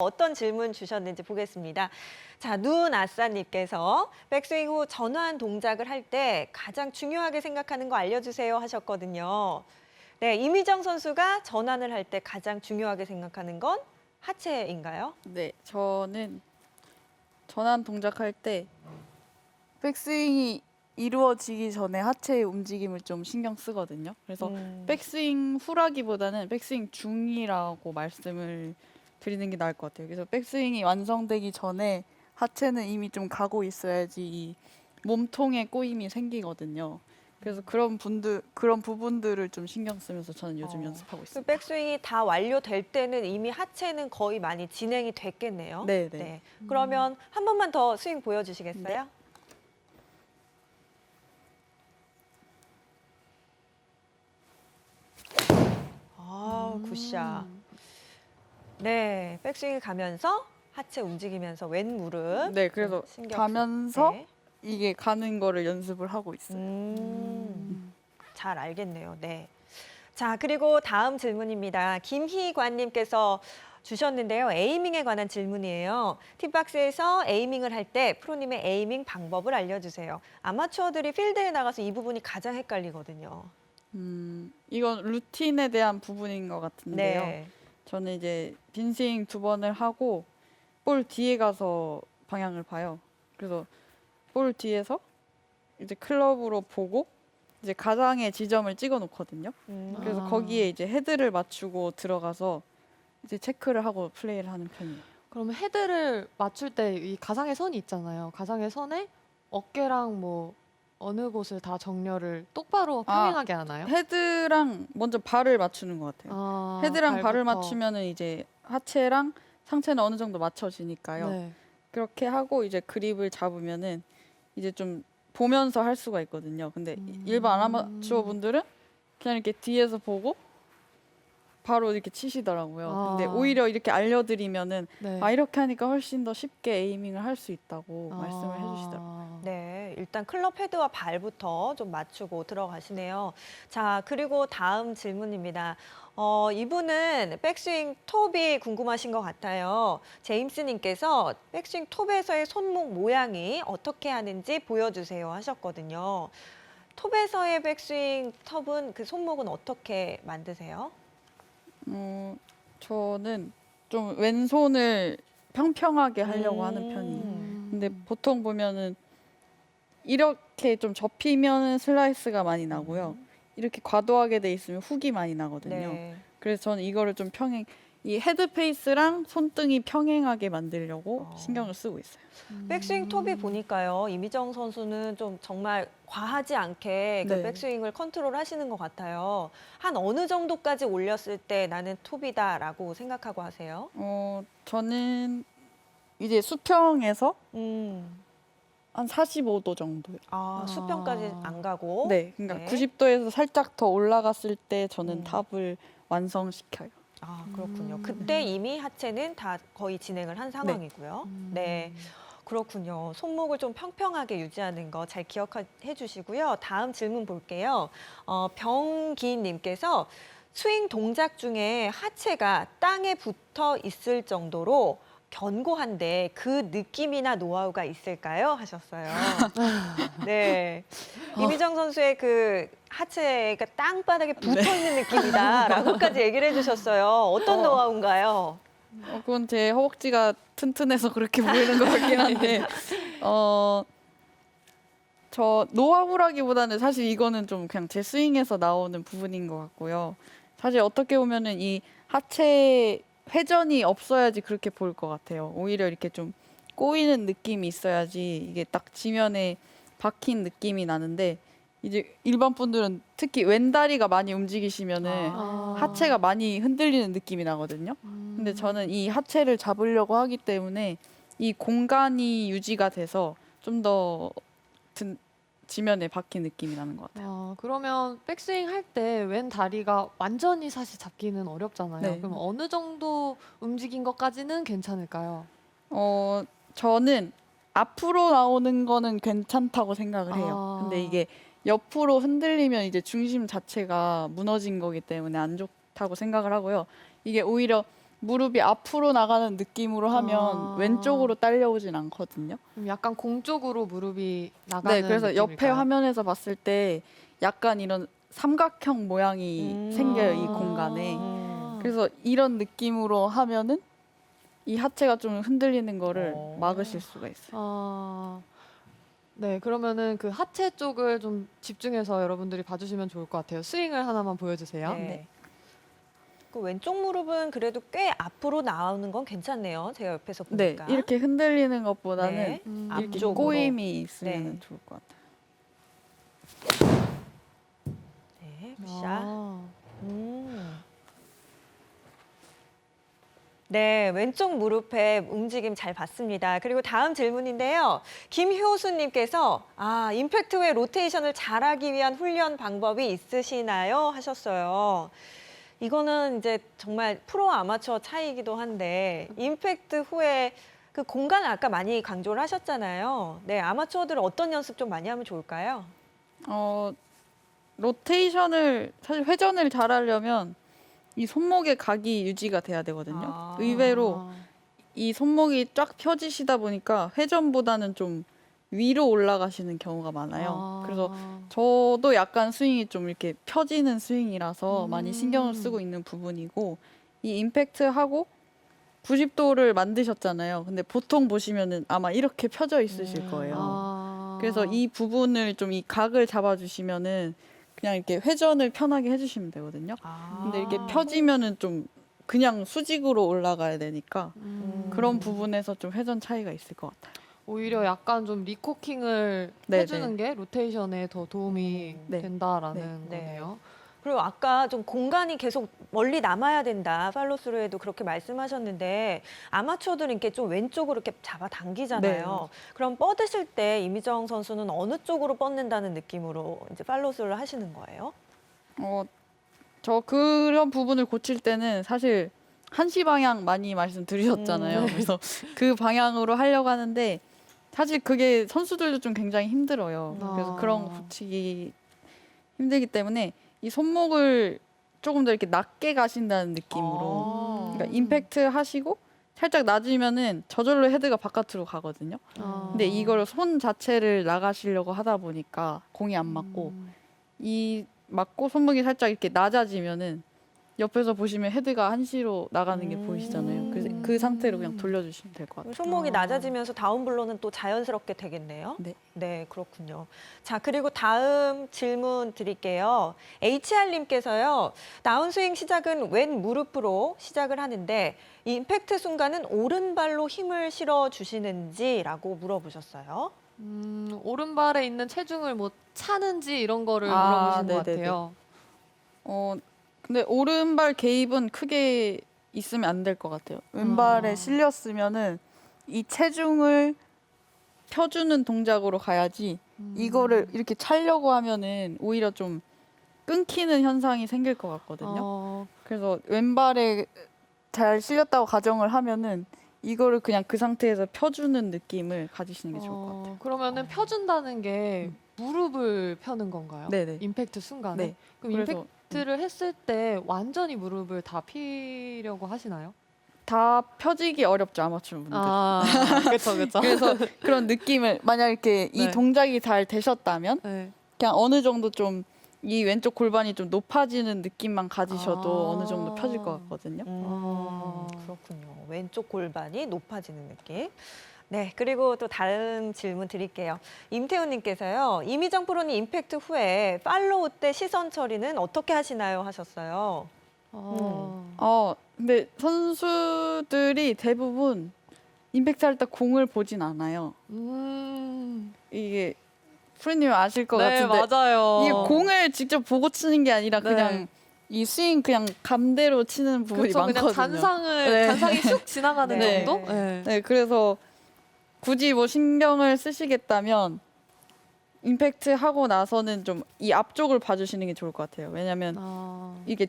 어떤 질문 주셨는지 보겠습니다. 자, 눈아싸님께서 백스윙 후 전환 동작을 할 때 가장 중요하게 생각하는 거 알려주세요 하셨거든요. 네, 이미정 선수가 전환을 할 때 가장 중요하게 생각하는 건 하체인가요? 네, 저는 전환 동작할 때 백스윙이 이루어지기 전에 하체의 움직임을 좀 신경 쓰거든요. 그래서 백스윙 후라기보다는 백스윙 중이라고 말씀을 드리는 게 나을 것 같아요. 그래서 백스윙이 완성되기 전에 하체는 이미 좀 가고 있어야지 이 몸통에 꼬임이 생기거든요. 그래서 그런 부분들을 좀 신경 쓰면서 저는 요즘 연습하고 그 있습니다. 백스윙이 다 완료될 때는 이미 하체는 거의 많이 진행이 됐겠네요. 네, 네. 그러면 한 번만 더 스윙 보여주시겠어요? 네. 아, 굿샷. 네, 백스윙이 가면서 하체 움직이면서 왼 무릎. 네, 그래서 신경 가면서 네. 이게 가는 거를 연습을 하고 있어요. 잘 알겠네요. 네. 자, 그리고 다음 질문입니다. 김희관님께서 주셨는데요. 에이밍에 관한 질문이에요. 팁박스에서 에이밍을 할 때 프로님의 에이밍 방법을 알려주세요. 아마추어들이 필드에 나가서 이 부분이 가장 헷갈리거든요. 이건 루틴에 대한 부분인 것 같은데요. 네. 저는 이제 빈스윙 2번을 하고 볼 뒤에 가서 방향을 봐요. 그래서 볼 뒤에서 이제 클럽으로 보고 이제 가장의 지점을 찍어 놓거든요. 그래서 거기에 이제 헤드를 맞추고 들어가서 이제 체크를 하고 플레이를 하는 편이에요. 그러면 헤드를 맞출 때 이 가상의 선이 있잖아요. 가상의 선에 어깨랑 뭐 어느 곳을 다 정렬을 똑바로 평행하게 하나요? 헤드랑 먼저 발을 맞추는 것 같아요. 헤드랑 발을 발부터. 맞추면은 이제 하체랑 상체는 어느 정도 맞춰지니까요. 네. 그렇게 하고 이제 그립을 잡으면은 이제 좀 보면서 할 수가 있거든요. 근데 일반 아마추어 분들은 그냥 이렇게 뒤에서 보고 바로 이렇게 치시더라고요. 근데 오히려 이렇게 알려드리면은 네. 이렇게 하니까 훨씬 더 쉽게 에이밍을 할 수 있다고 말씀을 해주시더라고요. 네, 일단 클럽 헤드와 발부터 좀 맞추고 들어가시네요. 자, 그리고 다음 질문입니다. 이분은 백스윙 톱이 궁금하신 것 같아요. 제임스님께서 백스윙 톱에서의 손목 모양이 어떻게 하는지 보여주세요 하셨거든요. 톱에서의 백스윙 톱은 그 손목은 어떻게 만드세요? 저는 좀 왼손을 평평하게 하려고 하는 편이에요. 근데 보통 보면은 이렇게 좀 접히면 슬라이스가 많이 나고요. 이렇게 과도하게 돼 있으면 훅이 많이 나거든요. 네. 그래서 저는 이거를 좀 이 헤드 페이스랑 손등이 평행하게 만들려고 신경을 쓰고 있어요. 백스윙 톱이 보니까요. 이미정 선수는 좀 정말 과하지 않게 그 네. 백스윙을 컨트롤 하시는 것 같아요. 한 어느 정도까지 올렸을 때 나는 톱이다라고 생각하고 하세요? 저는 이제 수평에서 음, 한 45도 정도요. 수평까지 안 가고. 네, 그러니까 네. 90도에서 살짝 더 올라갔을 때 저는 음. 탑을 완성시켜요. 그렇군요. 그때 이미 하체는 다 거의 진행을 한 상황이고요. 네. 그렇군요. 손목을 좀 평평하게 유지하는 거 잘 기억해 주시고요. 다음 질문 볼게요. 병기님께서 스윙 동작 중에 하체가 땅에 붙어 있을 정도로 견고한데 그 느낌이나 노하우가 있을까요? 하셨어요. 네. 이미정 선수의 그 하체가 땅바닥에 붙어 있는 느낌이다라고까지 얘기를 해주셨어요. 어떤 노하우인가요? 그건 제 허벅지가 튼튼해서 그렇게 보이는 것 같긴 한데, 저 노하우라기보다는 사실 이거는 좀 그냥 제 스윙에서 나오는 부분인 것 같고요. 사실 어떻게 보면은 이 하체 회전이 없어야지 그렇게 보일 것 같아요. 오히려 이렇게 좀 꼬이는 느낌이 있어야지 이게 딱 지면에 박힌 느낌이 나는데, 이제 일반 분들은 특히 왼다리가 많이 움직이시면은 하체가 많이 흔들리는 느낌이 나거든요. 근데 저는 이 하체를 잡으려고 하기 때문에 이 공간이 유지가 돼서 좀 더 지면에 박힌 느낌이 나는 것 같아요. 그러면 백스윙 할 때 왼 다리가 완전히 사실 잡기는 어렵잖아요. 네. 그럼 어느 정도 움직인 것까지는 괜찮을까요? 저는 앞으로 나오는 거는 괜찮다고 생각을 해요. 근데 이게 옆으로 흔들리면 이제 중심 자체가 무너진 거기 때문에 안 좋다고 생각을 하고요. 이게 오히려 무릎이 앞으로 나가는 느낌으로 하면 아. 왼쪽으로 딸려오진 않거든요. 그럼 약간 공 쪽으로 무릎이 나가는 네, 그래서 옆에 느낌일까요? 화면에서 봤을 때 약간 이런 삼각형 모양이 생겨요, 이 공간에. 그래서 이런 느낌으로 하면은 이 하체가 좀 흔들리는 거를 막으실 수가 있어요. 네, 그러면은 그 하체 쪽을 좀 집중해서 여러분들이 봐주시면 좋을 것 같아요. 스윙을 하나만 보여주세요. 네. 그 왼쪽 무릎은 그래도 꽤 앞으로 나오는 건 괜찮네요. 제가 옆에서 네, 보니까. 이렇게 흔들리는 것보다는 네. 이렇게 앞쪽으로. 꼬임이 있으면 네. 좋을 것 같아요. 네, 굿샷. 아, 네, 왼쪽 무릎의 움직임 잘 봤습니다. 그리고 다음 질문인데요. 김효수님께서 임팩트 후에 로테이션을 잘하기 위한 훈련 방법이 있으시나요? 하셨어요. 이거는 이제 정말 프로 아마추어 차이기도 한데 임팩트 후에 그 공간을 아까 많이 강조를 하셨잖아요. 네, 아마추어들은 어떤 연습 좀 많이 하면 좋을까요? 로테이션을 사실 회전을 잘하려면 이 손목의 각이 유지가 돼야 되거든요. 의외로 이 손목이 쫙 펴지시다 보니까 회전보다는 좀 위로 올라가시는 경우가 많아요. 그래서 저도 약간 스윙이 좀 이렇게 펴지는 스윙이라서 많이 신경을 쓰고 있는 부분이고 이 임팩트 하고 90도를 만드셨잖아요. 근데 보통 보시면은 아마 이렇게 펴져 있으실 거예요. 그래서 이 부분을 좀 이 각을 잡아주시면은 그냥 이렇게 회전을 편하게 해주시면 되거든요. 근데 이렇게 펴지면은 좀 그냥 수직으로 올라가야 되니까 그런 부분에서 좀 회전 차이가 있을 것 같아요. 오히려 약간 좀 리코킹을 네, 해주는 게 로테이션에 더 도움이 네. 된다라는 네. 거네요. 그리고 아까 좀 공간이 계속 멀리 남아야 된다. 팔로스루에도 그렇게 말씀하셨는데 아마추어들은 이렇게 좀 왼쪽으로 이렇게 잡아 당기잖아요. 그럼 뻗으실 때 이미정 선수는 어느 쪽으로 뻗는다는 느낌으로 이제 팔로스루를 하시는 거예요? 저 그런 부분을 고칠 때는 사실 한시 방향 많이 말씀드리셨잖아요. 그래서 그 방향으로 하려고 하는데 사실 그게 선수들도 좀 굉장히 힘들어요. 그래서 그런 거 고치기 힘들기 때문에 이 손목을 조금 더 이렇게 낮게 가신다는 느낌으로 그러니까 임팩트 하시고 살짝 낮으면은 저절로 헤드가 바깥으로 가거든요. 근데 이걸 손 자체를 나가시려고 하다 보니까 공이 안 맞고 이 맞고 손목이 살짝 이렇게 낮아지면은 옆에서 보시면 헤드가 한시로 나가는 게 보이시잖아요. 그래서 그 상태로 그냥 돌려주시면 될 것 같아요. 손목이 낮아지면서 다운블로는 또 자연스럽게 되겠네요. 네. 네, 그렇군요. 자, 그리고 다음 질문 드릴게요. HR님께서요. 다운스윙 시작은 왼 무릎으로 시작을 하는데 임팩트 순간은 오른발로 힘을 실어 주시는지라고 물어보셨어요. 오른발에 있는 체중을 뭐 차는지 이런 거를 아, 물어보신 것 네네네. 같아요. 근데 오른발 개입은 크게 있으면 안 될 것 같아요. 왼발에 실렸으면은 이 체중을 펴주는 동작으로 가야지 이거를 이렇게 차려고 하면은 오히려 좀 끊기는 현상이 생길 것 같거든요. 그래서 왼발에 잘 실렸다고 가정을 하면은 이거를 그냥 그 상태에서 펴주는 느낌을 가지시는 게 좋을 것 같아요. 그러면은 펴준다는 게 무릎을 펴는 건가요? 네네. 임팩트 순간에? 네. 그럼 그래서 임팩트를 했을 때 완전히 무릎을 다 피려고 하시나요? 다 펴지기 어렵죠, 아마추어 분들. 그렇죠, 그렇죠. 그래서 그런 느낌을 만약 이렇게 이 네. 동작이 잘 되셨다면 네. 그냥 어느 정도 좀 이 왼쪽 골반이 좀 높아지는 느낌만 가지셔도 어느 정도 펴질 것 같거든요. 그렇군요. 왼쪽 골반이 높아지는 느낌. 네, 그리고 또 다른 질문 드릴게요. 임태훈님께서요. 이미정 프로님 임팩트 후에 팔로우 때 시선 처리는 어떻게 하시나요? 하셨어요. 근데 선수들이 대부분 임팩트 할 때 공을 보진 않아요. 이게 프로님 아실 것 네, 같은데 맞아요. 이 공을 직접 보고 치는 게 아니라 네. 그냥 이 스윙 그냥 감대로 치는 부분이 그렇죠. 그냥 많거든요. 잔상이 쑥 지나가는 네. 정도? 네. 네, 그래서 굳이 뭐 신경을 쓰시겠다면 임팩트 하고 나서는 좀 이 앞쪽을 봐주시는 게 좋을 것 같아요. 왜냐하면 이게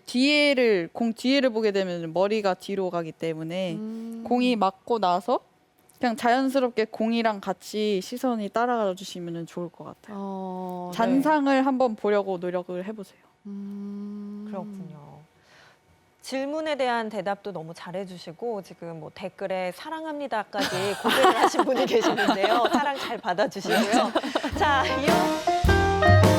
공 뒤에를 보게 되면 머리가 뒤로 가기 때문에 공이 맞고 나서 그냥 자연스럽게 공이랑 같이 시선이 따라가 주시면 좋을 것 같아요. 잔상을 한번 보려고 노력을 해보세요. 그렇군요. 질문에 대한 대답도 너무 잘해주시고 지금 뭐 댓글에 사랑합니다까지 고백을 하신 분이 계시는데요. 사랑 잘 받아주시고요. 자, 이어